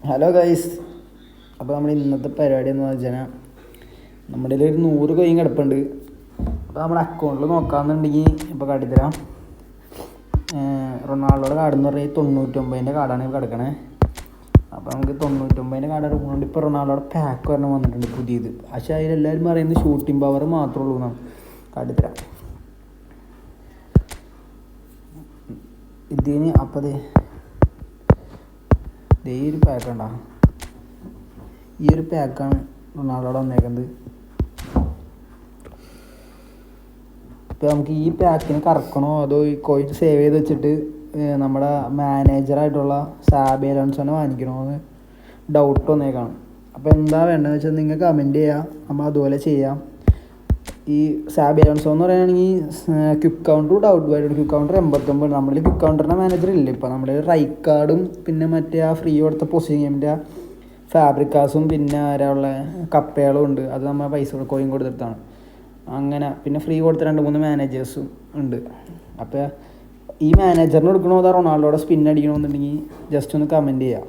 Hello guys. അപ്പോൾ നമ്മൾ ഇന്നത്തെ പരിപാടി എന്ന് വെച്ചാൽ നമ്മുടെ ഒരു 100 കോയിൻ കിടപ്പുണ്ട്. അപ്പോൾ നമ്മുടെ അക്കൗണ്ടിൽ നോക്കാമെന്നുണ്ടെങ്കിൽ ഇപ്പോൾ കാട്ടിത്തരാം. റൊണാൾഡോയുടെ കാർഡ് എന്ന് പറഞ്ഞാൽ 99ൻ്റെ കാർഡാണ് കിടക്കണേ. അപ്പോൾ നമുക്ക് 99ൻ്റെ കാർഡ് എടുക്കുന്നുണ്ട്. ഇപ്പോൾ റൊണാൾഡോയുടെ പാക്ക് പറഞ്ഞ് വന്നിട്ടുണ്ട് പുതിയത്. പക്ഷേ അതിലെല്ലാവരും പറയുന്നത് ഷൂട്ടിംഗ് പവർ മാത്രമേ ഉള്ളൂ എന്നാണ്. കാട്ടിത്തരാം ഇതിന്. അപ്പോൾ ഈ ഒരു പാക്കുണ്ടോ, ഈ ഒരു പാക്കാണ് റൊണാൾഡോയുടെ വന്നേക്കുന്നത്. ഇപ്പോൾ നമുക്ക് ഈ പാക്കിന് കറക്കണോ അതോ ഈ കോയിൻ സേവ് ചെയ്ത് വെച്ചിട്ട് നമ്മുടെ മാനേജറായിട്ടുള്ള സാബി അലോൺസോനെ വാങ്ങിക്കണോ എന്ന് ഡൗട്ട് വന്നേക്കാണ്. അപ്പോൾ എന്താ വേണ്ടതെന്ന് വെച്ചാൽ നിങ്ങൾ കമൻറ്റ് ചെയ്യുക, നമ്മൾ അതുപോലെ ചെയ്യാം. ഈ സാബി അലോൺസോ എന്ന് പറയുകയാണെങ്കിൽ ക്വിക്ക് കൗണ്ടർ ഡൗട്ട് ആയിട്ടുണ്ട്. Quick counter 89. നമ്മളിൽ ക്വിക്ക് കൗണ്ടറിൻ്റെ മാനേജർ ഇല്ല. ഇപ്പോൾ നമ്മുടെ റൈക്കാർഡും പിന്നെ മറ്റേ ആ ഫ്രീ കൊടുത്ത പൊസിഷൻ ഗെയിമിൻ്റെ ഫാബ്രിക്കാസും പിന്നെ ആരാളുള്ള കപ്പകളും ഉണ്ട്. അത് നമ്മൾ പൈസ കോയിൻ കൊടുത്തിട്ടാണ്. അങ്ങനെ പിന്നെ ഫ്രീ കൊടുത്ത 2-3 മാനേജേഴ്സും ഉണ്ട്. അപ്പോൾ ഈ മാനേജറിന് കൊടുക്കണോ അതോ റൊണാൾഡോയുടെ സ്പിൻ അടിക്കണമെന്നുണ്ടെങ്കിൽ ജസ്റ്റ് ഒന്ന് കമൻറ്റ് ചെയ്യാം.